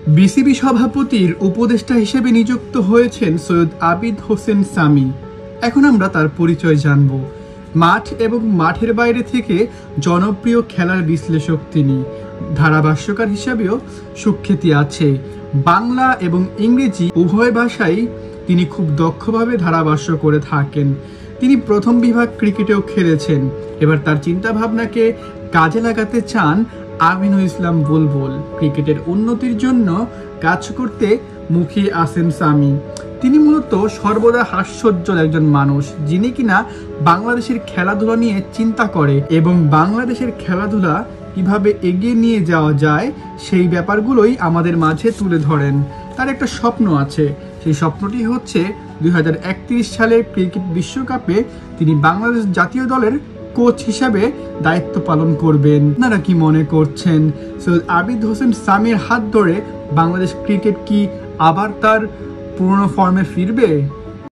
BCB সভাপতির উপদেষ্টা হিসেবে নিযুক্ত হয়েছেন সৈয়দ আবিদ হোসেন সামি। এখন আমরা তার পরিচয় জানব। মাঠ এবং মাঠের বাইরে থেকে জনপ্রিয় খেলার বিশ্লেষক তিনি। ধারাভাষ্যকার হিসাবেও সুখ্যাতি আছে। বাংলা এবং ইংরেজি উভয় ভাষায় তিনি খুব দক্ষভাবে ধারাভাষ্য করে থাকেন। তিনি প্রথম বিভাগ ক্রিকেটেও খেলেছেন। এবার তার চিন্তাভাবনাকে কাজে লাগাতে চান আমিনুল ইসলাম বুলবুল। ক্রিকেটের উন্নতির জন্য কাজ করতে মুখিয়ে আছেন সামি। তিনি মূলত সর্বদা হাস্যোজ্জ্বল একজন মানুষ, যিনি কিনা বাংলাদেশের খেলাধুলা নিয়ে চিন্তা করে এবং বাংলাদেশের খেলাধুলা কিভাবে এগিয়ে নিয়ে যাওয়া যায় সেই ব্যাপারগুলোই আমাদের মাঝে তুলে ধরেন। তার একটা স্বপ্ন আছে, সেই স্বপ্নটি হচ্ছে 2031 সালের ক্রিকেট বিশ্বকাপে তিনি বাংলাদেশ জাতীয় দলের কোচ হিসাবে দায়িত্ব পালন করবেন। আপনারা কি মনে করছেন, সৈয়দ আবিদ হোসেন সামির হাত ধরে বাংলাদেশ ক্রিকেট কি আবার তার পুরনো ফর্মে ফিরবে?